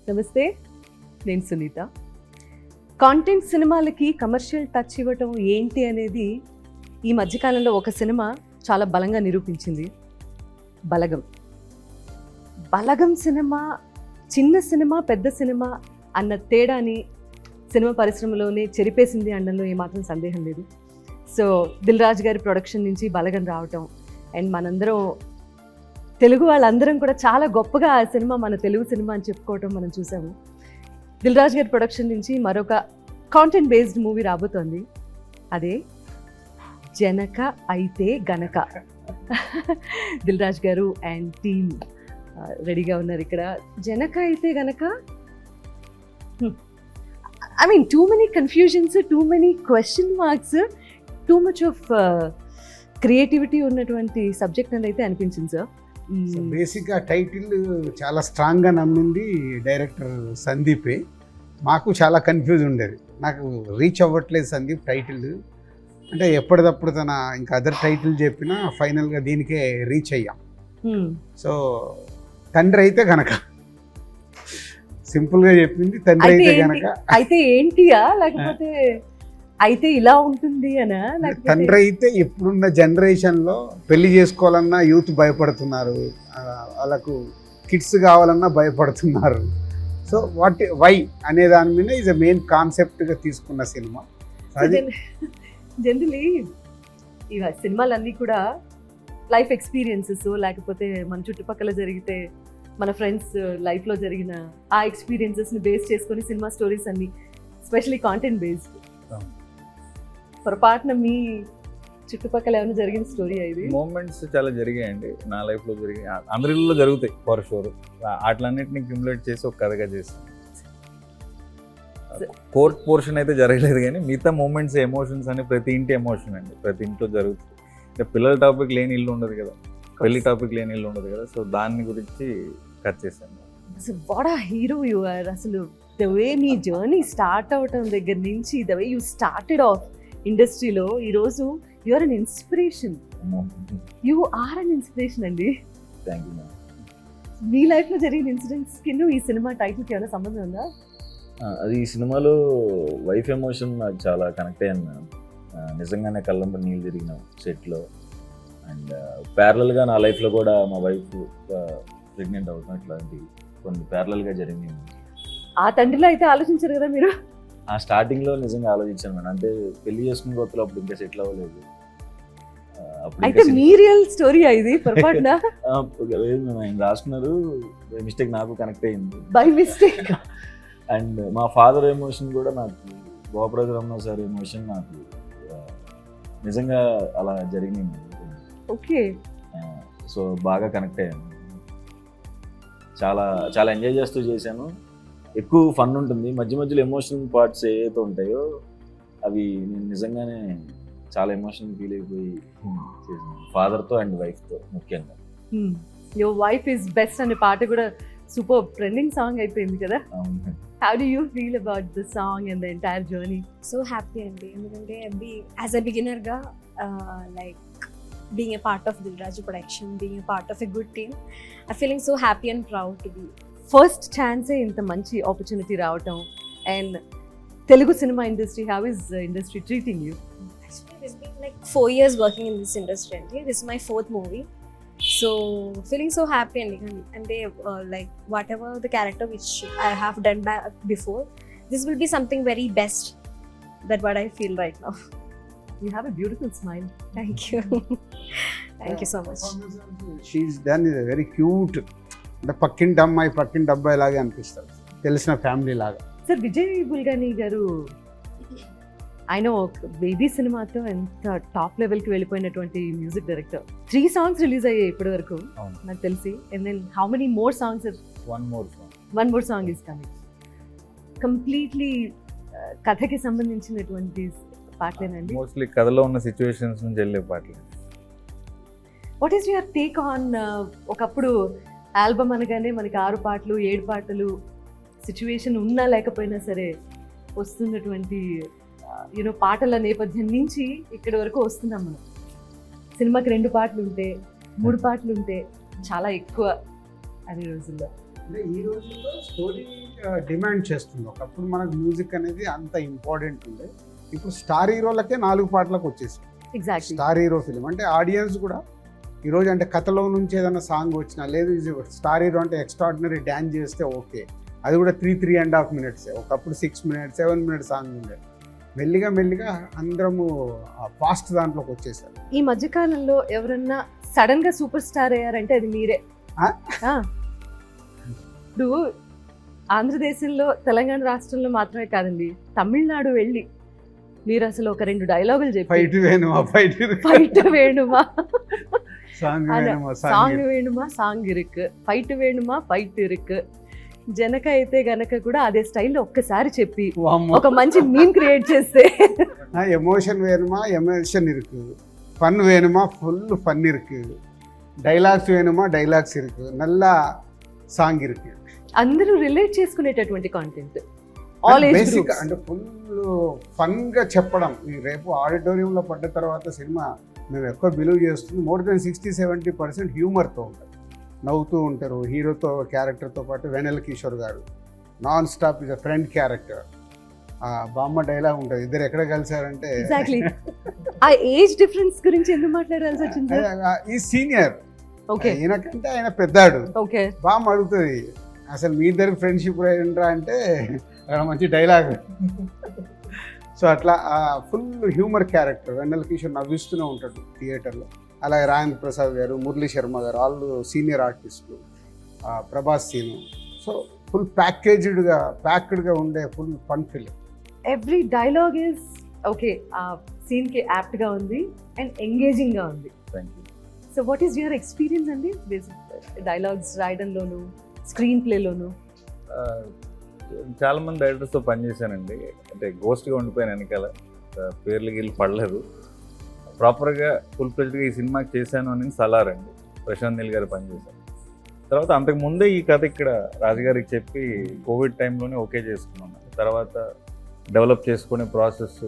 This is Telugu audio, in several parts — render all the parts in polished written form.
నమస్తే, నేను సునీత. కాంటెంట్ సినిమాలకి కమర్షియల్ టచ్ ఇవ్వటం ఏంటి అనేది ఈ మధ్యకాలంలో ఒక సినిమా చాలా బలంగా నిరూపించింది. బలగం. బలగం సినిమా చిన్న సినిమా, పెద్ద సినిమా అన్న తేడాని సినిమా పరిశ్రమలోనే చెరిపేసింది అనడంలో ఏమాత్రం సందేహం లేదు. సో దిల్ రాజు గారి ప్రొడక్షన్ నుంచి బలగం రావటం అండ్ మనందరం తెలుగు వాళ్ళందరం కూడా చాలా గొప్పగా ఆ సినిమా మన తెలుగు సినిమా అని చెప్పుకోవటం మనం చూసాము. దిల్ రాజు గారి ప్రొడక్షన్ నుంచి మరొక కాంటెంట్ బేస్డ్ మూవీ రాబోతోంది. అదే జనక అయితే గనక. దిల్ రాజు గారు అండ్ టీమ్ రెడీగా ఉన్నారు ఇక్కడ. జనక అయితే గనక I mean too many confusions, too many question marks, too much of creativity ఉన్నటువంటి సబ్జెక్ట్ అని అయితే అనిపించింది సార్. బేసిక్గా టైటిల్ చాలా స్ట్రాంగ్గా నమ్మింది డైరెక్టర్ సందీపే. మాకు చాలా కన్ఫ్యూజ్ ఉండేది, నాకు రీచ్ అవ్వట్లేదు సందీప్ టైటిల్ అంటే. ఎప్పటికప్పుడు తన ఇంకా అదర్ టైటిల్ చెప్పినా ఫైనల్గా దీనికే రీచ్ అయ్యాం. సో తండ్రి అయితే గనక సింపుల్గా చెప్పింది, తండ్రి అయితే గనక. అయితే ఏంటియా లేకపోతే అయితే ఇలా ఉంటుంది అనా? తండ్రి అయితే ఇప్పుడున్న జనరేషన్లో పెళ్లి చేసుకోవాలన్నా యూత్ భయపడుతున్నారు, వాళ్ళకు కిడ్స్ కావాలన్నా భయపడుతున్నారు. సో వై అనే దాని మీద ఈజ్ అ మెయిన్ కాన్సెప్ట్గా తీసుకున్న సినిమా. జనరలీ ఇవ సినిమాలన్నీ కూడా లైఫ్ ఎక్స్పీరియన్సెస్, లేకపోతే మన చుట్టుపక్కల జరిగితే మన ఫ్రెండ్స్ లైఫ్లో జరిగిన ఆ ఎక్స్పీరియన్సెస్ని బేస్ చేసుకొని సినిమా స్టోరీస్ అన్ని, ఎస్పెషలీ కాంటెంట్ బేస్డ్. పొరపాటున మీ చుట్టుపక్కల ఏమైనా జరిగిన స్టోరీ ఇది? మూమెంట్స్ చాలా జరిగాయండి నా లైఫ్లో, జరిగాయి, అందరిలో జరుగుతాయి ఫర్ షూర్. వాటిలన్నింటినీ క్యూములేట్ చేసి ఒక కథగా చేస్తాను. కోర్ట్ పోర్షన్ అయితే జరగలేదు, కానీ మిగతా మూమెంట్స్, ఎమోషన్స్ అని ప్రతి ఇంటి ఎమోషన్ అండి, ప్రతి ఇంట్లో జరుగుతుంది. అంటే పిల్లల టాపిక్ లేని ఇల్లు ఉండదు కదా, పెళ్లి టాపిక్ లేని ఇల్లు ఉండదు కదా. సో దాని గురించి కట్ చేశాను. అసలు what a hero you are. అసలు ద వే మీ జర్నీ స్టార్ట్ అవటం దగ్గర నుంచి, the way you started off ఇండస్ట్రీలో, ఈరోజు you are an inspiration. You are an inspiration అండి. Thank you. మీ లైఫ్లో జరిగిన ఇన్సిడెంట్స్ కింద ఈ సినిమా టైటిల్కి ఏమైనా సంబంధం ఉందా? అది ఈ సినిమాలో వైఫ్ ఎమోషన్ నాకు చాలా కనెక్ట్ అయ్యాను మేడం. నిజంగానే కళ్ళంబడి నీళ్ళు తిరిగిన సెట్లో. అండ్ ప్యారలల్గా నా లైఫ్లో కూడా మా వైఫ్ ప్రెగ్నెంట్ అవుతాం, ఇట్లాంటి కొన్ని ప్యారలల్గా జరిగింది. ఆ తండ్రిలో అయితే ఆలోచించారు కదా మీరు? ఆ స్టార్టింగ్లో నిజంగా ఆలోచించాను మేడం. అంటే పెళ్లి చేసుకున్న కొత్తలో అప్పుడు ఇంకా సెటిల్ అవ్వలేదు. అయితే మీ రియల్ స్టోరీ ఇది పొరపాటున? ఆయన రాసుకున్నారు, మిస్టేక్ నాకు కనెక్ట్ అయ్యింది, బై మిస్టేక్. అండ్ మా ఫాదర్ ఎమోషన్ కూడా నాకు, గోపరాజు రమణ సార్ ఎమోషన్ నాకు నిజంగా అలా జరిగింది. ఓకే. సో బాగా కనెక్ట్ అయ్యాను, చాలా చాలా ఎంజాయ్ చేస్తూ చేశాను. ఎక్కువ ఫన్ ఉంటుంది, మధ్య మధ్యలో ఎమోషనల్ పార్ట్స్ ఏవైతే ఉంటాయో అవి నేను నిజంగానే చాలా ఎమోషనల్ ఫీల్ అయిపోయి చేశాను, ఫాదర్తో అండ్ వైఫ్తో ముఖ్యంగా. యువర్ వైఫ్ ఈజ్ బెస్ట్ అనే పాట కూడా సూపర్ ట్రెండింగ్ సాంగ్ అయిపోయింది కదా. How do you feel about the song and the entire journey? So happy అండి, ఎందుకంటే as a beginner గా like being a part of Dil Raju production, being a part of a good team, I'm feeling so happy and proud to be. First ఛాన్సే ఇంత మంచి ఆపర్చునిటీ రావటం. And Telugu cinema industry, how is the industry treating you? Actually it's been like 4 years working in this industry అండి. This is my 4th movie. So feeling so happy and they like whatever the character which I have done before, this will be something very best. That what I feel right now. You have a beautiful smile. Thank you. Thank you so much. She's done is very cute. అంటే పక్కింటి అబ్బాయి లాగా అనిపిస్తారు, తెలిసిన ఫ్యామిలీ లాగా. సార్, విజయ్ బుల్గాని గారు ఆయన బేబీ సినిమాతో ఎంత టాప్ లెవెల్కి వెళ్ళిపోయినటువంటి మ్యూజిక్ డైరెక్టర్. 3 songs రిలీజ్ అయ్యాయి ఇప్పటి వరకు నాకు తెలిసి. And then how many more songs? One more song is coming. Completely కథకి సంబంధించినటువంటి పాటలేనండి? మోస్ట్లీ కథలో ఉన్న సిచ్యువేషన్స్ నుంచి వెళ్ళే పాటలు. What is your take on? ఒకప్పుడు ఆల్బమ్ అనగానే మనకి 6 పాటలు 7 పాటలు, సిచ్యువేషన్ ఉన్నా లేకపోయినా సరే వస్తున్నటువంటి యూనో పాటల నేపథ్యం నుంచి ఇక్కడి వరకు వస్తున్నాం మనం. సినిమాకి 2 పాటలు ఉంటే, 3 పాటలు ఉంటే చాలా ఎక్కువ అనే రోజుల్లో. అంటే ఈ రోజుల్లో స్టోరీ డిమాండ్ చేస్తుంది. ఒకప్పుడు మనకు మ్యూజిక్ అనేది అంత ఇంపార్టెంట్ ఉండే, ఇప్పుడు స్టార్ హీరోలకే 4 పాటలకు వచ్చేసింది. ఎగ్జాక్ట్లీ. స్టార్ హీరో ఫిలిం అంటే ఆడియన్స్ కూడా ఈరోజు అంటే కథలో నుంచి ఏదైనా సాంగ్ వచ్చినా, లేదు స్టార్ హీరో అంటే ఎక్స్ట్రాడినరీ డ్యాన్స్ చేస్తే ఓకే, అది కూడా 3.5 minutes. ఒకప్పుడు 6 minutes 7 minutes సాంగ్ ఉండే. మెల్లిగా మెల్లిగా అందరము ఫాస్ట్ దాంట్లోకి వచ్చేసారు. ఈ మధ్యకాలంలో ఎవరన్నా సడన్ గా సూపర్ స్టార్ అయ్యారంటే అది మీరే. ఆ? ఆ. ఇప్పుడు ఆంధ్రదేశంలో, తెలంగాణ రాష్ట్రంలో మాత్రమే కాదండి, తమిళనాడు వెళ్ళి మీరు అసలు ఒక 2 డైలాగులు చెప్పి ఫైట్ వేణుమా ఫైట్ ఫైట్ వేణుమా సాంగ్ వేణుమా సాంగ్ వేణుమా సాంగ్ ఇరుకు, ఫైట్ వేణుమా ఫైట్ ఇరుకు. జనక అయితే గనక కూడా అదే స్టైల్లో ఒక్కసారి చెప్పి ఒక మంచి మీమ్ క్రియేట్ చేస్తే ఎమోషన్ వేணுமா ఎమోషన్ ఇருக்கு, ఫన్ వేணுமா ఫుల్ ఫన్ ఇருக்கு, డైలాగ్స్ వేணுமா డైలాగ్స్ ఇருக்கு, నల్ల సాంగ్ ఇருக்கு. అందరూ రిలేట్ చేసుకునేటటువంటి content, all age basic groups. అంటే ఫుల్ ఫన్ గా చెప్పడం. ఈ రేపు ఆడిటోరియంలో పడ్డ తర్వాత సినిమా మేము ఎక్కువ బిలీవ్ చేస్తుంది, మోర్ దెన్ 60-70% హ్యూమర్తో ఉంటుంది, నవ్వుతూ ఉంటారు. హీరోతో క్యారెక్టర్తో పాటు వెన్నెల కిషోర్ గారు non stop is a friend character. బామ్మ డైలాగ్ ఉంటుంది, ఇద్దరు ఎక్కడ కలిసారంటే ఎగ్జాక్ట్లీ. ఆ ఏజ్ డిఫరెన్స్ గురించి ఎందుకు మాట్లాడాల్సి వచ్చింది? ఈ సీనియర్, ఓకే ఈయనకంటే ఆయన పెద్దాడు. ఓకే. బామ్మ అడుగుతుంది, అసలు మీ ఇద్దరికి ఫ్రెండ్షిప్ ఏంట్రా అంటే అక్కడ మంచి డైలాగ్. సో అట్లా ఫుల్ హ్యూమర్ క్యారెక్టర్. వెన్నెల కిషోర్ నవ్విస్తూనే ఉంటాడు థియేటర్లో. అలాగే రాజేంద్ర ప్రసాద్ గారు, మురళీ శర్మ గారు, వాళ్ళు సీనియర్ ఆర్టిస్టులు, ప్రభాస్ సీను. సో ఫుల్ ప్యాక్డ్గా ఉండే full fun film. Every dialogue is okay, ఆ సీన్ కి యాప్ట్ గా ఉంది అండ్ ఎంగేజింగ్ గా ఉంది. Thank you. So what is your experience అండి డైలాగ్స్ రాయడంలోను, స్క్రీన్ ప్లేలోను? చాలా మంది డైరెక్టర్స్తో పనిచేశానండి. అంటే గోస్ట్గా ఉండిపోయాను వెనకాల, పేర్లు గీళ్ళు పడలేదు. ప్రాపర్గా ఫుల్ ఫ్లెడ్జ్గా ఈ సినిమాకి చేశాను అని సలార్ అండి, ప్రశాంత్ నీల్ గారు పనిచేశాను. తర్వాత అంతకు ముందే ఈ కథ ఇక్కడ రాజుగారికి చెప్పి కోవిడ్ టైంలోనే ఓకే చేసుకున్నాను. తర్వాత డెవలప్ చేసుకునే ప్రాసెస్,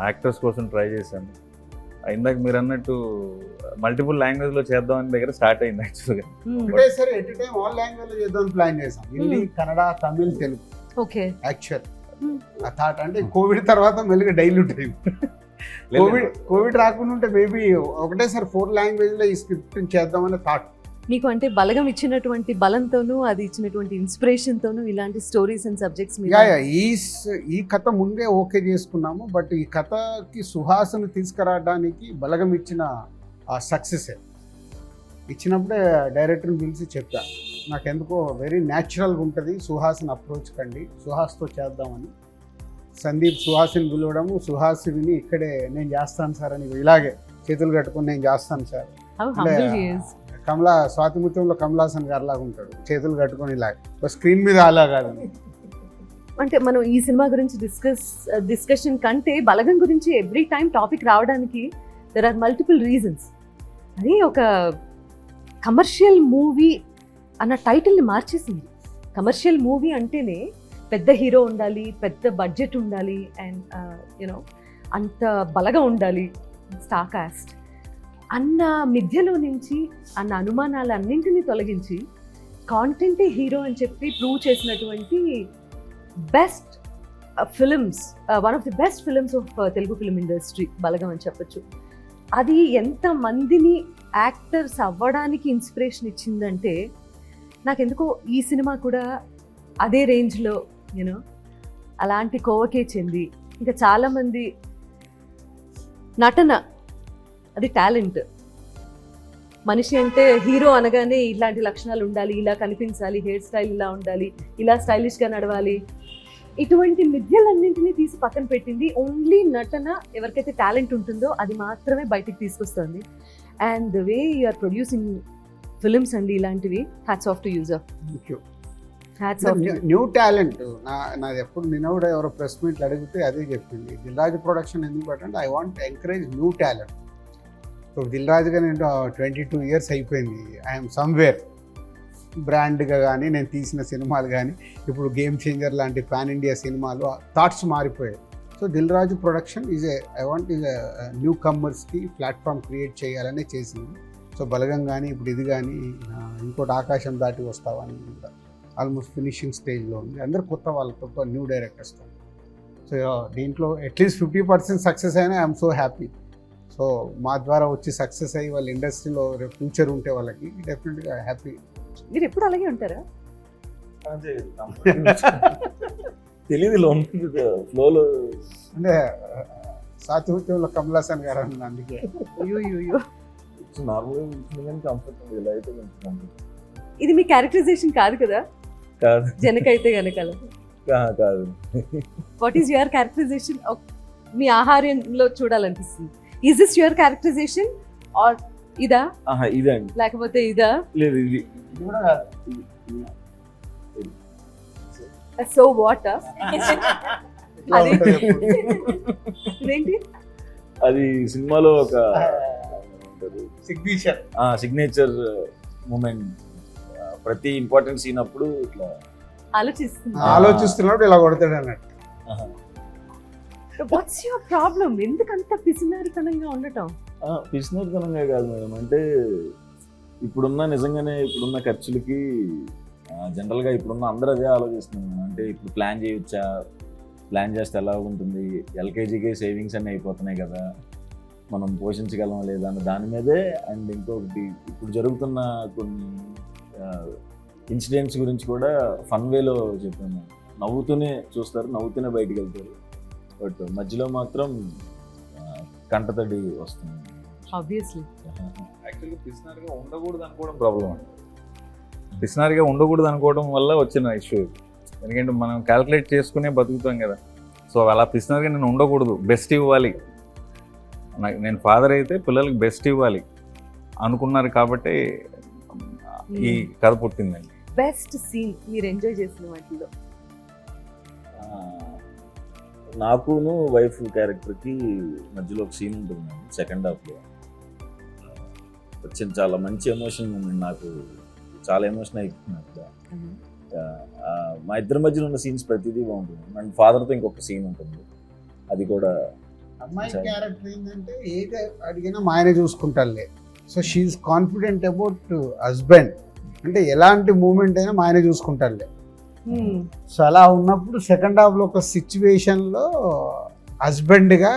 యాక్టర్స్ కోసం ట్రై చేశాను. ఇందాక మీరు అన్నట్టు మల్టిపుల్ లాంగ్వేజ్లో చేద్దామని దగ్గర స్టార్ట్ అయింది యాక్చువల్గా. ఒకటేసారి ఎట్ టైం ఆల్ లాంగ్వేజ్ లో చేద్దాం ప్లాన్ చేసాం, హిందీ, కన్నడ, తమిళ్, తెలుగు. ఓకే. యాక్చువల్ ఆ థాట్ అంటే కోవిడ్ తర్వాత మెల్లిగా డైల్యూట్ అయింది. కోవిడ్ రాకుండా ఉంటే మేబీ ఒకటేసారి 4 లాంగ్వేజ్ లో ఈ స్క్రిప్ట్ చేద్దామనే థాట్. మీకు అంటే బలగం ఇచ్చినటువంటి బలంతోనూ, అది ఇచ్చినటువంటి ఇన్స్పిరేషన్ తోనూ ఇలాంటి స్టోరీస్ అండ్ సబ్జెక్ట్స్ ఈ కథ ముందే ఓకే చేసుకున్నాము. బట్ ఈ కథకి సుహాస్ను తీసుకురావడానికి బలగం ఇచ్చిన సక్సెస్ ఇచ్చినప్పుడే డైరెక్టర్ని పిలిచి చెప్పా, నాకెందుకో వెరీ న్యాచురల్గా ఉంటుంది, సుహాస్ని అప్రోచ్ కండి, సుహాస్తో చేద్దామని. సందీప్ సుహాస్ని పిలవడము, సుహాస్ విని ఇక్కడే నేను చేస్తాను సార్ అని ఇలాగే చేతులు కట్టుకొని నేను చేస్తాను సార్ అంటే స్వాతిముత్యంలో కమలాసన్ గారు లాగా ఉంటాడు, చేతులు కట్టుకొని ఇలాగ, స్క్రీన్ మీద అలా కాదు. అంటే మనం ఈ సినిమా గురించి డిస్కషన్ కంటే బలగం గురించి ఎవ్రీ టైం టాపిక్ రావడానికి దెర్ ఆర్ మల్టిపుల్ రీజన్స్. అది ఒక కమర్షియల్ మూవీ అన్న టైటిల్ని మార్చేసింది. కమర్షియల్ మూవీ అంటేనే పెద్ద హీరో ఉండాలి, పెద్ద బడ్జెట్ ఉండాలి, అండ్ యూనో అంత బలగా ఉండాలి, స్టార్ కాస్ట్ అన్న మిథ్యలో నుంచి, అన్న అనుమానాలన్నింటినీ తొలగించి కాంటెంటే హీరో అని చెప్పి ప్రూవ్ చేసినటువంటి best films, one of the best films of Telugu film industry Balagam అని చెప్పొచ్చు. అది ఎంతమందిని యాక్టర్స్ అవ్వడానికి ఇన్స్పిరేషన్ ఇచ్చిందంటే, నాకెందుకో ఈ సినిమా కూడా అదే రేంజ్లో యూనో అలాంటి కోవకే చెంది, ఇంకా చాలామంది నటన అది టాలెంట్. మనిషి అంటే హీరో అనగానే ఇలాంటి లక్షణాలు ఉండాలి, ఇలా కనిపించాలి, హెయిర్ స్టైల్ ఇలా ఉండాలి, ఇలా స్టైలిష్గా నడవాలి, ఇటువంటి మిథ్యలన్నింటినీ తీసి పక్కన పెట్టింది. ఓన్లీ నటన, ఎవరికైతే టాలెంట్ ఉంటుందో అది మాత్రమే బయటికి తీసుకొస్తుంది. And the way you're producing films అండి ఇలాంటివి, hats off to you sir. New talent నాది ఎప్పుడు నిన్న కూడా ఎవరో ప్రెస్ మీట్లు అడిగితే అదే చెప్పింది, దిల్ రాజు ప్రొడక్షన్ ఎందుకు పెట్టంటే I want encourage new talent. So Dil రాజుగా నేను 22 years అయిపోయింది, ఐఎమ్ సమ్వేర్. బ్రాండ్గా కానీ నేను తీసిన సినిమాలు కానీ ఇప్పుడు గేమ్ చేంజర్ లాంటి పాన్ ఇండియా సినిమాలు థాట్స్ మారిపోయాయి. So Dil Raju production I want new కమ్మర్స్కి ప్లాట్ఫామ్ క్రియేట్ చేయాలనే చేసింది. సో బలగం కానీ ఇప్పుడు ఇది కానీ ఇంకోటి ఆకాశం దాటి వస్తావని కూడా ఆల్మోస్ట్ ఫినిషింగ్ స్టేజ్లో ఉంది. అందరు కొత్త వాళ్ళతో, న్యూ డైరెక్టర్స్తో. సో దీంట్లో అట్లీస్ట్ 50% సక్సెస్ అయినా ఐఎమ్ సో హ్యాపీ. సో మా ద్వారా వచ్చి సక్సెస్ అయ్యి వాళ్ళ ఇండస్ట్రీలో ఫ్యూచర్ ఉంటే వాళ్ళకి డెఫినెట్గా హ్యాపీ. మీరు ఎప్పుడు అలాగే ఉంటారా? తెలియదు ఫ్లోలో అంటే సాతిహృత్యంలో కమల్ హాసన్ గారు అన్నది అందుకే. అయ్యో నార్మల్గా కంఫర్ట్ ఇలా అయితే కొంచెం comfort. ఇది మీ క్యారెక్టరైజేషన్ కాదు కదా కాదు జనకైతే గనకాల. కాదు వాట్ ఈస్ యువర్ క్యారెక్టరైజేషన్? మీ ఆహార్యంలో చూడాలనిపిస్తుంది. Is this your characterization or ఇదా ఇదే అండి. లేకపోతే ఇదా? లేదు ఇది కూడా కాదు. సో వాట్ ఇట్లా ఉంటుంది ఎప్పుడు. ఇదేంటి? అది సినిమాలో ఒక సిగ్నేచర్. Signature moment. ప్రతి ఇంపార్టెంట్ సీన్ అప్పుడు ఇట్లా ఆలోచిస్తున్నా. ఆలోచిస్తున్నప్పుడు ఇలా కొడతాడు అన్నట్టు. What's your problem? ఎందుకంత పిసినారితనంగా ఉండటం? పిసినతనంగా కాదు మేడం, అంటే ఇప్పుడున్న ఖర్చులకి జనరల్గా ఇప్పుడున్న అందరూ అదే ఆలోచిస్తున్నాం. అంటే ఇప్పుడు ప్లాన్ చేయొచ్చా, ప్లాన్ చేస్తే ఎలా ఉంటుంది, ఎల్కేజీకే సేవింగ్స్ అన్నీ అయిపోతున్నాయి కదా, మనం పోషించగలం లేదా అన్న దాని మీదే. అండ్ ఇంకొకటి ఇప్పుడు జరుగుతున్న కొన్ని ఇన్సిడెంట్స్ గురించి కూడా ఫన్ వేలో చెప్పాను. నవ్వుతూనే చూస్తారు, నవ్వుతూనే బయటికి వెళ్తారు, బట్ మధ్యలో మాత్రం కంటతడి వస్తుంది. ఆబ్వియస్లీ యాక్చువల్గా పిసినారిగా ఉండకూడదు అనుకోవడం ప్రాబ్లం అండి. పిసినారిగా ఉండకూడదు అనుకోవడం వల్ల వచ్చిన ఇష్యూ ఇది. ఎందుకంటే మనం క్యాల్కులేట్ చేసుకునే బతుకుతాం కదా. సో అలా పిసినారిగా నేను ఉండకూడదు, బెస్ట్ ఇవ్వాలి, నేను ఫాదర్ అయితే పిల్లలకి బెస్ట్ ఇవ్వాలి అనుకున్నారు కాబట్టి ఈ కథ పుట్టిందండి. బెస్ట్ సీన్ మీరు ఎంజాయ్ చేసిన వాటిలో? నాకును వైఫ్ క్యారెక్టర్కి మధ్యలో ఒక సీన్ ఉంటుంది సెకండ్ హాఫ్లో. వచ్చింది చాలా మంచి ఎమోషన్ మూమెంట్. నాకు చాలా ఎమోషన్ అయిపోతుంది. మా ఇద్దరి మధ్యలో ఉన్న సీన్స్ ప్రతిదీ బాగుంటుంది. అండ్ ఫాదర్తో ఇంకొక సీన్ ఉంటుంది, అది కూడా. అమ్మాయి క్యారెక్టర్ ఏంటంటే ఏది అడిగినా మా ఆయన చూసుకుంటారులే. So she is confident about husband, అంటే ఎలాంటి మూమెంట్ అయినా మా ఆయన చూసుకుంటారులే. సో అలా ఉన్నప్పుడు సెకండ్ హాఫ్లో ఒక సిచ్యువేషన్లో హస్బెండ్గా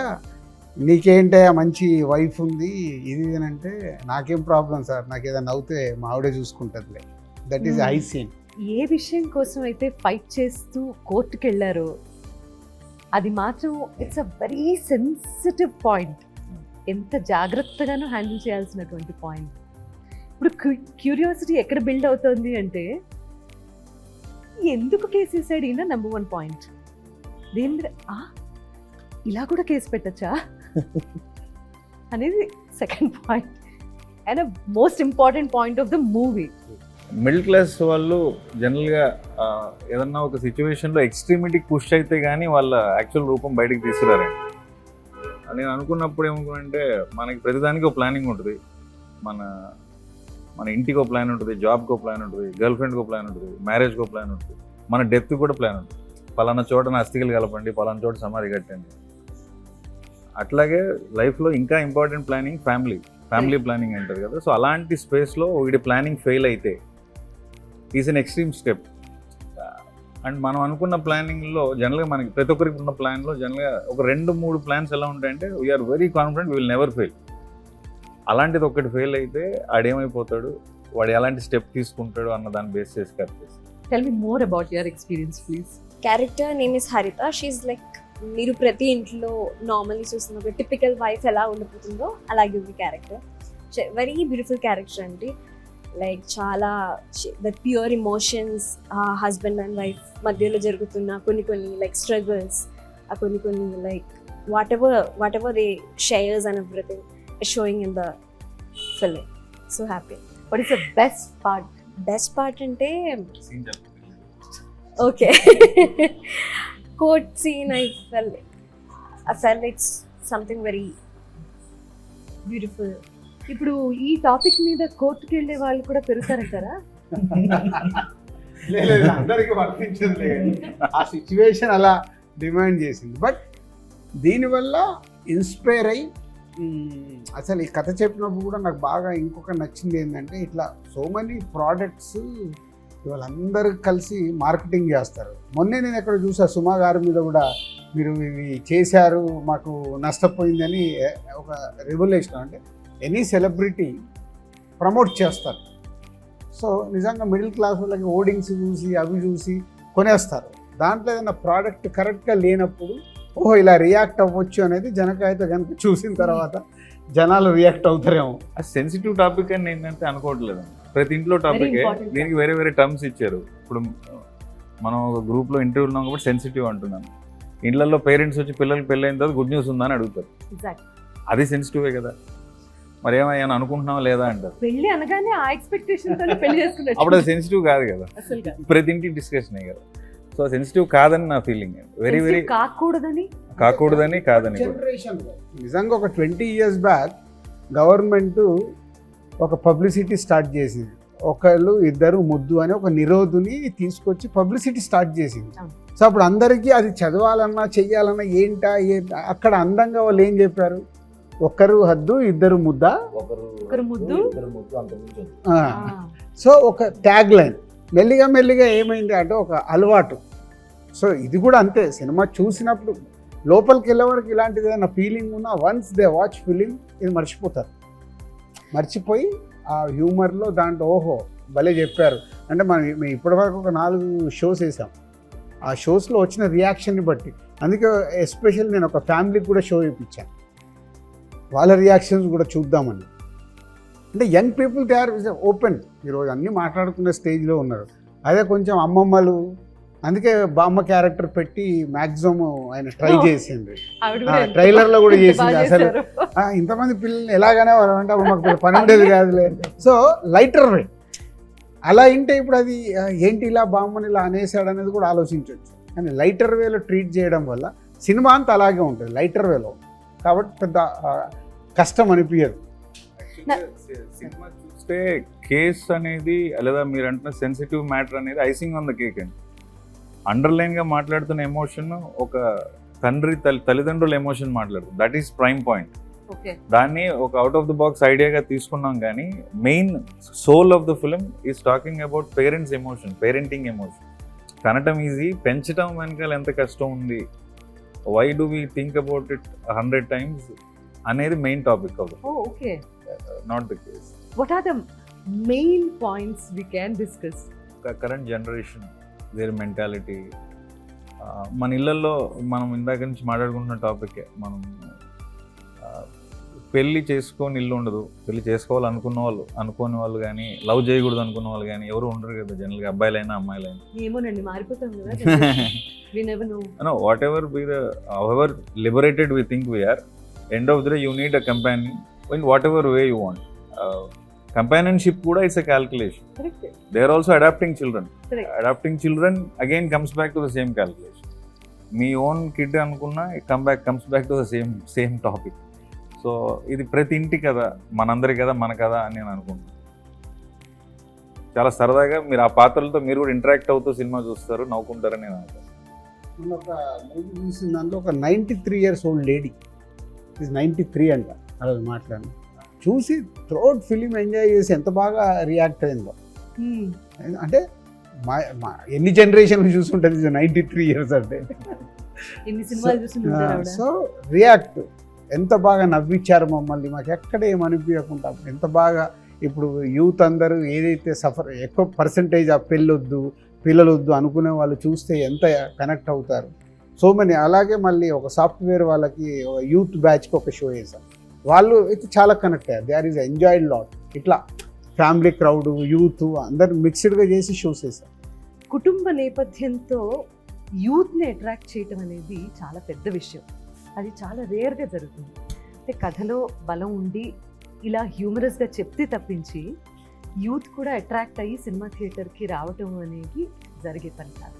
నీకేంటయ్యా మంచి వైఫ్ ఉంది ఇది అంటే, నాకేం ప్రాబ్లం సార్, నాకు ఏదైనా అవుతే మా ఆవిడే చూసుకుంటుందిలే. That is high scene. ఏ విషయం కోసం అయితే ఫైట్ చేస్తూ కోర్టుకి వెళ్ళారో అది మాత్రం it's a very sensitive point. ఎంత జాగ్రత్తగానో హ్యాండిల్ చేయాల్సినటువంటి పాయింట్. ఇప్పుడు క్యూరియాసిటీ ఎక్కడ బిల్డ్ అవుతుంది అంటే, ఎందుకు కేసు వేసాడు ఈయన నెంబర్ 1 పాయింట్. దేని మీద ఇలా కూడా కేసు పెట్టచ్చా అనేది second point. And most important point of the movie. Middle class వాళ్ళు జనరల్గా ఏదన్నా ఒక సిచ్యువేషన్లో ఎక్స్ట్రీమిటీకి పుష్ అయితే కానీ వాళ్ళ యాక్చువల్ రూపం బయటకు తీసుకురారండి. నేను అనుకున్నప్పుడు ఏమనుకున్నానంటే, మనకి ప్రతిదానికి ఒక ప్లానింగ్ ఉంటుంది. మన ఇంటికి ఒక ప్లాన్ ఉంటుంది, జాబ్కి ఒక ప్లాన్ ఉంటుంది, గర్ల్ ఫ్రెండ్కి ఒక ప్లాన్ ఉంటుంది, మ్యారేజ్కి ఒక ప్లాన్ ఉంటుంది, మన డెత్కి కూడా ప్లాన్ ఉంటుంది. పలానా చోట నా అస్థికలు కలపండి, పలానా చోట సమాధి కట్టండి. అట్లాగే లైఫ్లో ఇంకా ఇంపార్టెంట్ ప్లానింగ్ ఫ్యామిలీ ప్లానింగ్ అంటారు కదా. సో అలాంటి స్పేస్లో వీడి ప్లానింగ్ ఫెయిల్ అయితే is an extreme step. And మనం అనుకున్న ప్లానింగ్లో జనరల్గా మనకి ప్రతి ఒక్కరికి ఉన్న ప్లాన్లో జనరల్గా ఒక 2-3 ప్లాన్స్ ఎలా ఉంటాయంటే, we're very confident will never fail. అలాంటిది ఒకటి ఫెయిల్ అయితే ఆడేమైపోతాడు, వాడు ఎలాంటి స్టెప్ తీసుకుంటాడు అన్న దాన్ని బేస్ చేసి కట్ చేస్తాడు. Tell me more about your experience please. Character name is హరిత. షీఈ్ లైక్, మీరు ప్రతి ఇంట్లో నార్మల్లీ చూస్తున్న ఒక టిపికల్ వైఫ్ ఎలా ఉండిపోతుందో అలాగే ఉంది క్యారెక్టర్. వెరీ బ్యూటిఫుల్ క్యారెక్టర్ అండి. లైక్ చాలా the pure emotions, husband and wife మధ్యలో జరుగుతున్న కొన్ని లైక్ స్ట్రగుల్స్, కొన్ని like whatever they shares and everything showing in the film. So happy. What is the best part అంటే, okay, court scene. I felt it's something very beautiful. ఇప్పుడు ఈ టాపిక్ మీద కోర్టుకి వెళ్ళే వాళ్ళు కూడా పెరుగుతారంటారా? లేదు, అందరికీ వర్తించదు. ఆ సిచ్యువేషన్ అలా డిమాండ్ చేసింది. బట్ దీనివల్ల ఇన్స్పైర్ అయ్యి అసలు ఈ కథ చెప్పినప్పుడు కూడా నాకు బాగా ఇంకొక నచ్చింది ఏంటంటే, ఇట్లా సో మెనీ ప్రోడక్ట్స్ వాళ్ళందరూ కలిసి మార్కెటింగ్ చేస్తారు. మొన్నే నేను ఎక్కడ చూసా, సుమా గారి మీద కూడా మీరు ఇవి చేశారు మాకు నష్టపోయిందని ఒక రెవల్యూషన్. అంటే ఎనీ సెలబ్రిటీ ప్రమోట్ చేస్తారు. సో నిజంగా మిడిల్ క్లాస్ వాళ్ళకి ఓడింగ్స్ చూసి అవి చూసి కొనేస్తారు. దాంట్లో ఏదైనా ప్రోడక్ట్ కరెక్ట్గా లేనప్పుడు ఓహో ఇలా రియాక్ట్ అవ్వచ్చు అనేది జనకైతే కనుక చూసిన తర్వాత జనాలు రియాక్ట్ అవుతారేమో. అది సెన్సిటివ్ టాపిక్ అని నేనైతే అనుకోవట్లేదు. ప్రతి ఇంట్లో టాపికే, important. దీనికి వేరే వేరే టర్మ్స్ ఇచ్చారు. ఇప్పుడు మనం ఒక గ్రూప్లో ఇంటర్వ్యూ ఉన్నాం కాబట్టి సెన్సిటివ్ అంటున్నాను. ఇళ్లలో పేరెంట్స్ వచ్చి పిల్లలకి పెళ్ళైన తర్వాత గుడ్ న్యూస్ ఉందా అని అడుగుతారు. ఎగ్జాక్ట్. అది సెన్సిటివే కదా. మరి ఏమైనా అనుకుంటున్నావా లేదా అంటారు. పెళ్లి అనగానే ఆ ఎక్స్పెక్టేషన్ తోనే పెళ్లి చేసుకున్నట్టు. అప్పుడు అది సెన్సిటివ్ కాదు కదా, అసలు కాదు. ప్రతి ఇంటి డిస్కషనే కదా. సో సెన్సిటివ్ కాదని నా ఫీలింగ్. వెరీ వెరీ కాకూడదని కాకూడదని కాదని కూడా. జనరేషన్లో నిజంగా ఒక 20 years బ్యాక్ గవర్నమెంట్ ఒక పబ్లిసిటీ స్టార్ట్ చేసింది. ఒకళ్ళు ఇద్దరు ముద్దు అని ఒక నిరోధుని తీసుకొచ్చి పబ్లిసిటీ స్టార్ట్ చేసింది. సో అప్పుడు అందరికీ అది చదవాలన్నా చెయ్యాలన్నా అక్కడ అందంగా వాళ్ళు ఏం చెప్పారు, ఒకరు హద్దు ఇద్దరు ముద్ద, ఒకరు ముద్దు, ఇద్దరు ముద్దు, అంతకుమించి వద్దు. సో ఒక ట్యాగ్ లైన్. మెల్లిగా మెల్లిగా ఏమైంది అంటే ఒక అలవాటు. సో ఇది కూడా అంతే, సినిమా చూసినప్పుడు లోపలికి వెళ్ళే వరకు ఇలాంటిది ఏదైనా ఫీలింగ్ ఉన్నా వన్స్ దే వాచ్ ఫిలిం ఇది మర్చిపోయి ఆ హ్యూమర్లో దాంట్లో ఓహో భలే చెప్పారు అంటే మేము ఇప్పటివరకు ఒక 4 షోస్ వేసాం. ఆ షోస్లో వచ్చిన రియాక్షన్ని బట్టి, అందుకే ఎస్పెషల్ నేను ఒక ఫ్యామిలీకి కూడా షో ఇప్పించాను, వాళ్ళ రియాక్షన్స్ కూడా చూద్దామని. అంటే young people they are open, ఈరోజు అన్నీ మాట్లాడుకునే స్టేజ్లో ఉన్నారు. అదే కొంచెం అమ్మమ్మలు, అందుకే బామ్మ క్యారెక్టర్ పెట్టి మ్యాక్సిమం ఆయన ట్రై చేసింది, ట్రైలర్లో కూడా చేసింది. అసలు ఇంతమంది పిల్లల్ని ఎలాగనే వాళ్ళు అంటే అప్పుడు మాకు పని ఉండేది కాదులే. సో లైటర్ వే అలా ఇంటే ఇప్పుడు అది ఏంటి ఇలా బామ్మని ఇలా అనేసాడు అనేది కూడా ఆలోచించవచ్చు. కానీ లైటర్ వేలో ట్రీట్ చేయడం వల్ల సినిమా అంతా అలాగే ఉంటుంది లైటర్ వేలో, కాబట్టి పెద్ద కష్టం అనిపించదు. సినిమా చూస్తే కేస్ అనేది లేదా మీరు అంటున్న సెన్సిటివ్ మ్యాటర్ అనేది ఐసింగ్ ఆన్ ద కేక్ అండి. అండర్లైన్గా మాట్లాడుతున్న ఎమోషన్ ఒక తండ్రి తల్లిదండ్రుల ఎమోషన్ మాట్లాడుతుంది. That is prime point. దాన్ని ఒక అవుట్ ఆఫ్ ద బాక్స్ ఐడియాగా తీసుకున్నాం, కానీ main soul of the film is talking about parents emotion, parenting emotion. కనటం ఈజీ, పెంచడం వెనకాల ఎంత కష్టం ఉంది, why do we think about it 100 times అనేది మెయిన్ టాపిక్ అవుతుంది. Okay, not the case. What are the main points we can discuss? Current generation, their mentality. మన ఇళ్ళల్లో మనం ఇందాక నుంచి మాట్లాడుకుంటున్న టాపికే. మనం పెళ్ళి చేసుకొని ఇల్లు ఉండదు, పెళ్ళి అనుకోని వాళ్ళు కానీ, లవ్ చేయకూడదు అనుకున్న వాళ్ళు కానీ ఎవరు ఉండరు కదా జనరల్గా, అబ్బాయిలైనా అమ్మాయిలైనా. ఏమోనండి, మారిపోతాం కదా. Whatever be the however liberated we think we are, end of the day you need a companion in whatever way you want. Companionship కూడా it's a calculation. They are also adapting children. Adapting children again comes back to the same calculation. మీ ఓన్ కిడ్ అనుకున్నా comes back to the same topic. So ఇది ప్రతి ఇంటి కదా, మనందరి కదా, మన కదా అని నేను అనుకుంటున్నాను. చాలా సరదాగా మీరు ఆ పాత్రలతో మీరు కూడా ఇంటరాక్ట్ అవుతూ సినిమా చూస్తారు, నవ్వుకుంటారని నేను అనుకుంటున్నాను. ఒక మూవీ చూసిన దాంట్లో ఒక 93 years old లేడీ, 93 అంట, అలా మాట్లాడిన చూసి త్రోట్ ఫిలిం ఎంజాయ్ చేసి ఎంత బాగా రియాక్ట్ అయిందో. అంటే మా ఎన్ని జనరేషన్లు చూసుంటుంది 93 years అంటే. సో రియాక్ట్ ఎంత బాగా నవ్వించారు మమ్మల్ని, మాకు ఎక్కడ ఏమనిపించకుండా ఎంత బాగా. ఇప్పుడు యూత్ అందరూ ఏదైతే ఎక్కువ పర్సంటేజ్ ఆ పిల్లలొద్దు అనుకునే వాళ్ళు చూస్తే ఎంత కనెక్ట్ అవుతారు. So money. అలాగే మళ్ళీ ఒక సాఫ్ట్వేర్ వాళ్ళకి యూత్ బ్యాచ్కి ఒక షో వేసాం, వాళ్ళు అయితే చాలా కనెక్ట్ అయ్యారు. They are is enjoyed lot. ఇట్లా ఫ్యామిలీ క్రౌడ్, యూత్ అందరు మిక్స్డ్గా చేసి షోస్ వేసాం. కుటుంబ నేపథ్యంతో యూత్ని అట్రాక్ట్ చేయటం అనేది చాలా పెద్ద విషయం. అది చాలా రేర్గా జరుగుతుంది. అంటే కథలో బలం ఉండి ఇలా హ్యూమరస్గా చెప్తే తప్పించి యూత్ కూడా అట్రాక్ట్ అయ్యి సినిమా థియేటర్కి రావటం అనేది జరిగే పని కాదు.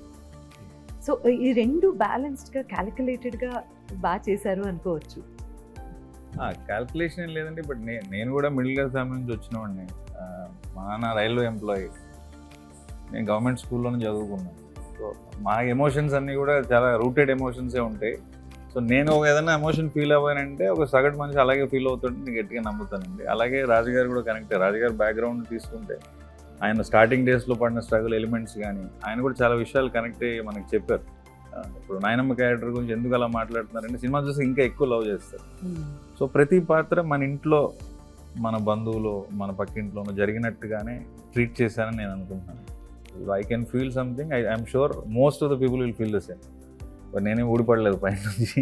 సో ఈ రెండు బ్యాలెన్స్డ్గా క్యాలిక్యులేటెడ్గా బాగా చేశారు అనుకోవచ్చు. క్యాల్కులేషన్ ఏం లేదండి, బట్ నేను కూడా మిడిల్ క్లాస్ ఫ్యామిలీ నుంచి వచ్చినవాడిని. మా నాన్న రైల్వే ఎంప్లాయీ, నేను గవర్నమెంట్ స్కూల్లోనే చదువుకున్నాను. సో మా ఎమోషన్స్ అన్నీ కూడా చాలా రూటెడ్ ఎమోషన్సే ఉంటాయి. సో నేను ఏదైనా ఎమోషన్ ఫీల్ అవ్వానంటే ఒక సగటు మనిషి అలాగే ఫీల్ అవుతుంటే నేను గట్టిగా నమ్ముతానండి. అలాగే రాజుగారు కూడా కనెక్ట్. రాజుగారు బ్యాక్గ్రౌండ్ తీసుకుంటే ఆయన స్టార్టింగ్ డేస్లో పడిన స్ట్రగుల్ ఎలిమెంట్స్ కానీ ఆయన కూడా చాలా విషయాలు కనెక్ట్ అయ్యి మనకి చెప్పారు. ఇప్పుడు నాయనమ్మ క్యారెక్టర్ గురించి ఎందుకు అలా మాట్లాడుతున్నారంటే సినిమా చూసి ఇంకా ఎక్కువ లవ్ చేస్తారు. సో ప్రతి పాత్ర మన ఇంట్లో, మన బంధువులు, మన పక్కింట్లోనూ జరిగినట్టుగానే ట్రీట్ చేశానని నేను అనుకుంటున్నాను. I can feel something, I'm sure most of the people will feel the same. But నేనే ఊడిపడలేదు పైన నుంచి.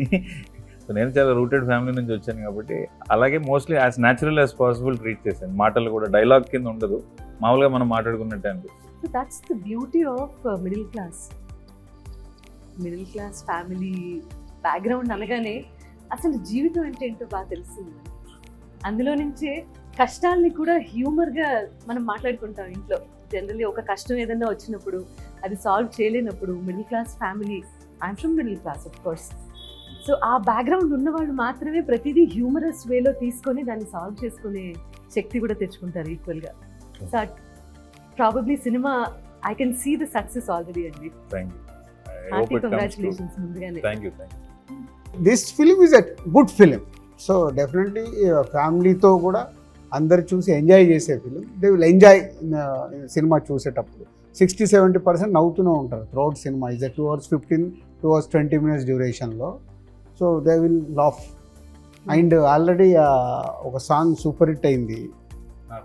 సో నేను చాలా రూటెడ్ ఫ్యామిలీ నుంచి వచ్చాను కాబట్టి అలాగే mostly as natural as possible treat చేశాను. మాటలు కూడా డైలాగ్ కింద ఉండదు, మామూలుగా మనం మాట్లాడుకున్నట్టే అనిపిస్తుంది. So that's the beauty of middle class family background అనగానే అసలు జీవితం అంటే ఏంటో బాగా తెలుస్తుంది. అందులో నుంచే కష్టాలని కూడా హ్యూమర్గా మనం మాట్లాడుకుంటాం ఇంట్లో. జనరల్లీ ఒక కష్టం ఏదైనా వచ్చినప్పుడు అది సాల్వ్ చేయలేనప్పుడు middle class family, I'm from middle class of course, so ఆ బ్యాక్గ్రౌండ్ ఉన్నవాళ్ళు మాత్రమే ప్రతిదీ హ్యూమరస్ వేలో తీసుకొని దాన్ని సాల్వ్ చేసుకునే శక్తి కూడా తెచ్చుకుంటారు ఈక్వల్గా. సో ప్రాబబ్లీ సినిమా I can see the success already అండి. Thank you. హ్యాపీ కంగ్రాచులేషన్స్ ముందుగానే. Thank you. This film is a good film. So definitely ఫ్యామిలీతో కూడా అందరు చూసి ఎంజాయ్ చేసే ఫిలిం. దే విల్ ఎంజాయ్ సినిమా చూసేటప్పుడు. 60-70% నవ్వుతూనే ఉంటారు త్రూఅవుట్ సినిమా. ఈజ్ 2 hours 15, 2 hours 20 minutes డ్యూరేషన్లో. So they will laugh. And already ఒక సాంగ్ సూపర్ హిట్ అయింది, నా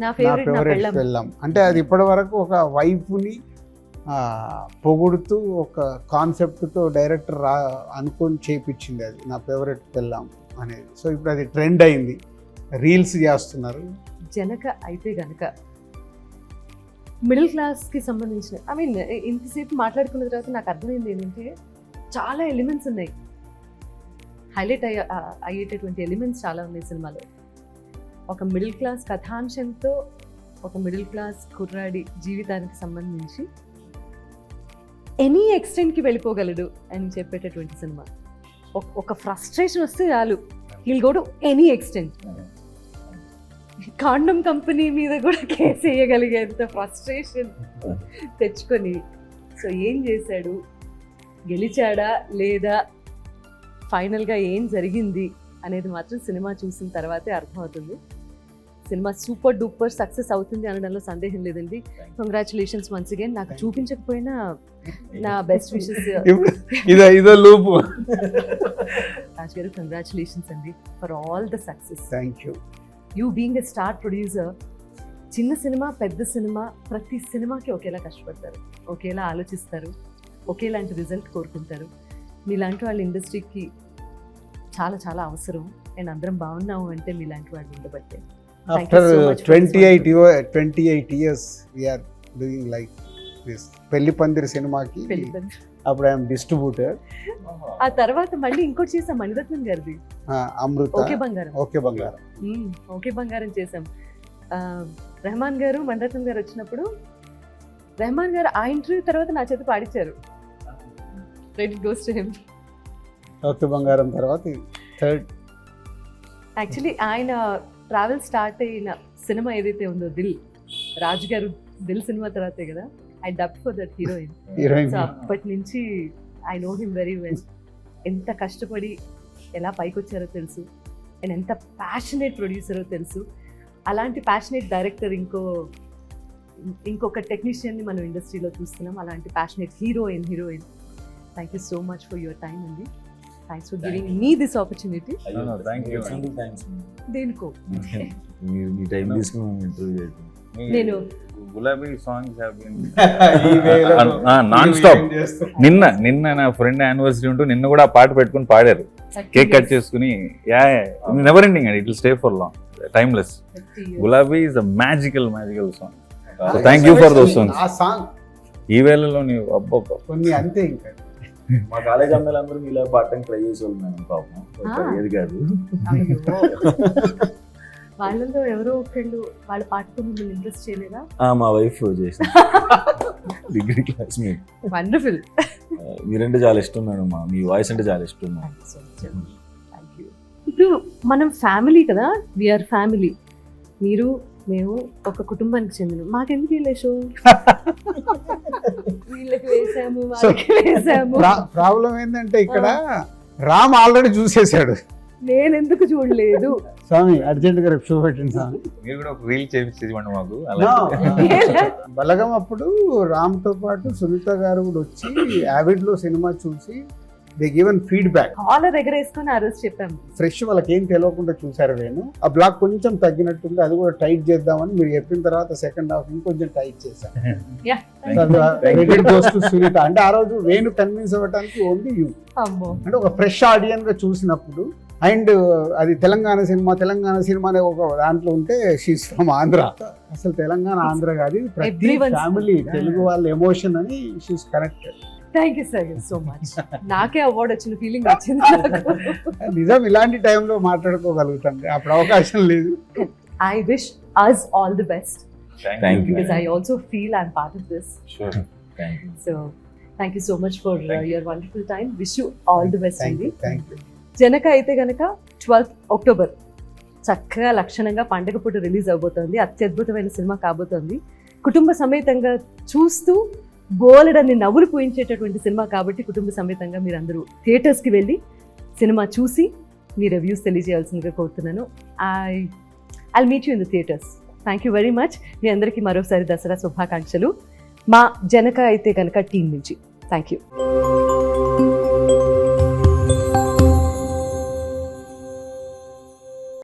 నా ఫేవరెట్ ఫేవరెట్ పెళ్ళాం. అంటే అది ఇప్పటి వరకు ఒక వైఫ్ని పొగుడుతూ ఒక కాన్సెప్ట్తో డైరెక్టర్ అనుకొని చేయించింది అది, నా ఫేవరెట్ పెళ్ళాం అనేది. సో ఇప్పుడు అది ట్రెండ్ అయింది, రీల్స్ చేస్తున్నారు. జనక అయితే గనక మిడిల్ క్లాస్కి సంబంధించిన, ఐ మీన్ ఇంతసేపు మాట్లాడుకున్న తర్వాత నాకు అర్థమైంది ఏంటంటే చాలా ఎలిమెంట్స్ ఉన్నాయి, హైలైట్ అయ్యేటటువంటి ఎలిమెంట్స్ చాలా ఉన్నాయి సినిమాలో. ఒక మిడిల్ క్లాస్ కథాంశంతో ఒక మిడిల్ క్లాస్ కుర్రాడి జీవితానికి సంబంధించి ఎనీ ఎక్స్టెంట్కి వెళ్ళిపోగలడు అని చెప్పేటటువంటి సినిమా. ఒక ఫ్రస్ట్రేషన్ వస్తే చాలు, he'll go to any extent. Condom company మీద కూడా కేసు వేయగలిగేంత ఫ్రస్ట్రేషన్ తెచ్చుకొని, సో ఏం చేశాడు, గెలిచాడా లేదా, ఫైనల్గా ఏం జరిగింది అనేది మాత్రం సినిమా చూసిన తర్వాతే అర్థమవుతుంది. సినిమా సూపర్ డూపర్ సక్సెస్ అవుతుంది అనడంలో సందేహం లేదండి. Congratulations once again. నాకు చూపించకపోయినా నా బెస్ట్ విషెస్. ఇదో లూపు. రాజ్ గారు కంగ్రాచులేషన్స్ అండి for all the success. Thank you. You being a star producer, చిన్న సినిమా పెద్ద సినిమా ప్రతి సినిమాకి ఒకేలా కష్టపడతారు, ఒకేలా ఆలోచిస్తారు, ఒకేలాంటి రిజల్ట్ కోరుకుంటారు. మీలాంటి వాళ్ళ ఇండస్ట్రీకి చాలా చాలా అవసరం. అండ్ అందరం బాగున్నాము అంటే మీలాంటి వాళ్ళు ఉండబట్టే. After 28 years we are doing like this. పెళ్లి పందిరి సినిమాకి అప్పుడు ఐఎమ్ డిస్ట్రిబ్యూటర్. ఆ తర్వాత మళ్ళీ ఇంకోటి చేసాం మణిరత్నం గారిది, అమృత, ఓకే బంగారం. ఓకే బంగారం చేసాం. రెహమాన్ గారు మణిరత్నం గారు వచ్చినప్పుడు రెహమాన్ గారు ఆ ఇంటర్వ్యూ తర్వాత నా చేత పాడించారు. Credit goes to him. Okay Bangaram తర్వాత థర్డ్. యాక్చువల్లీ ఆయన ట్రావెల్ స్టార్ట్ అయిన సినిమా ఏదైతే ఉందో దిల్, రాజు గారు దిల్ సినిమా తర్వాతే కదా I dub for that heroine. So అప్పటి నుంచి I know him very well. ఎంత కష్టపడి ఎలా పైకి వచ్చారో తెలుసు, అండ్ ఎంత ప్యాషనేట్ ప్రొడ్యూసరో తెలుసు. అలాంటి ప్యాషనేట్ డైరెక్టర్ ఇంకొక టెక్నీషియన్ని మనం ఇండస్ట్రీలో చూస్తున్నాం. అలాంటి passionate heroine. Thank you so much for your time అండి. Thanks for giving me this opportunity. దేనికో మీ టైం తీసుకుని ఇంటర్వ్యూ చేయడం. నేను Gulabi songs have been non stop. నిన్న నా ఫ్రెండ్ యానివర్సరీ ఉంటూ నిన్న కూడా ఆ పాట పెట్టుకుని పాడారు, కేక్ కట్ చేసుకుని. Never ending and it will stay for long, timeless. Gulabi is a magical song. So thank you for those songs. ఆ సాంగ్ ఈ వేళలో నీవు అబ్బబ్బా కొన్ని అంతే. ఇంకా మా కాలేజ్ అమ్మాయిలందరూ మీలా పాడటానికి ట్రై చేసేవాళ్ళు మేడం, పాపం ఏది కాదు. వాళ్ళలో ఎవరో ఒకళ్ళు వాళ్ళ పాటతో మిమ్మల్ని ఇంట్రెస్ట్ చేయలేదా? మా వైఫ్ చేసింది, డిగ్రీ క్లాస్ మేట్. వండర్ఫుల్. మీరంటే చాలా ఇష్టం మేడం, మీ వాయిస్ అంటే చాలా ఇష్టం. ఇప్పుడు మనం ఫ్యామిలీ కదా, వీఆర్ ఫ్యామిలీ. మీరు మేము ఒక కుటుంబానికి చెందిన, మాకెందుకు వీళ్ళ షో వీళ్ళకి వేసాము వాళ్ళకి వేసాము. ప్రాబ్లం ఏంటంటే ఇక్కడ రామ్ ఆల్రెడీ చూసేసాడు. నేను ఎందుకు చూడలేదు? స్వామి అర్జెంట్గా రేపు షో పెట్టండి స్వామి. మీరు కూడా ఒక రీల్ చేయించేది మాకు No. అలా. బలగం అప్పుడు రామ్తో పాటు సునీత గారు కూడా వచ్చి యావిడ్లో సినిమా చూసి దే గివెన్ ఫీడ్బ్యాక్. కాలర్ ఎగరేసుకొని ఆ రోజు చెప్పాము. ఫ్రెష్ వాళ్ళకి ఏం తెలియకుండా చూసారు. నేను ఆ బ్లాక్ కొంచెం తగ్గినట్టుంది, అది కూడా టైట్ చేద్దామని మీరు చెప్పిన తర్వాత సెకండ్ హాఫ్ ఇంకొంచెం టైట్ చేశాను. Yeah. సునీత అంటే ఆ రోజు వేణు కన్విన్స్ అవ్వడానికి ఓన్లీ యూ. అమ్మో. అంటే ఒక ఫ్రెష్ ఆడియన్స్ గా చూసినప్పుడు, అండ్ అది తెలంగాణ సినిమా అనే ఒక దాంట్లో ఉంటే షీస్ ఫ్రమ్ ఆంధ్ర. అసలు తెలంగాణ ఆంధ్ర కాదు, ప్రతి Everyone's- ఫ్యామిలీ తెలుగు వాళ్ళ ఎమోషన్ అని she's connected. Thank you sir so much. నాకే అవార్డు వచ్చిన ఫీలింగ్ వచ్చింది నాకు. నిజం, ఇలాంటి టైంలో మాట్లాడుకోగలుగుతాం, అప్పుడు అవకాశం లేదు. I wish us all the best Thank you. because I also feel I'm part of this. Sure. Thank you. So thank you so much for your wonderful time. Wish you all the best thank అండి. You, thank you. Janaka Aithe Ganaka 12th October చక్కగా లక్షణంగా పండగ పూట రిలీజ్ అవబోతోంది. అత్యద్భుతమైన సినిమా కాబోతోంది. కుటుంబ సమేతంగా చూస్తూ బోలెడన్ని నవ్వులు పూయించేటటువంటి సినిమా కాబట్టి కుటుంబ సమేతంగా మీరందరూ థియేటర్స్కి వెళ్ళి సినిమా చూసి మీ రివ్యూస్ తెలియజేయాల్సిందిగా కోరుతున్నాను. I'll meet you in the theatres. Thank you very much. మీ అందరికీ మరోసారి దసరా శుభాకాంక్షలు మా జనక అయితే కనుక టీం నుంచి. Thank you.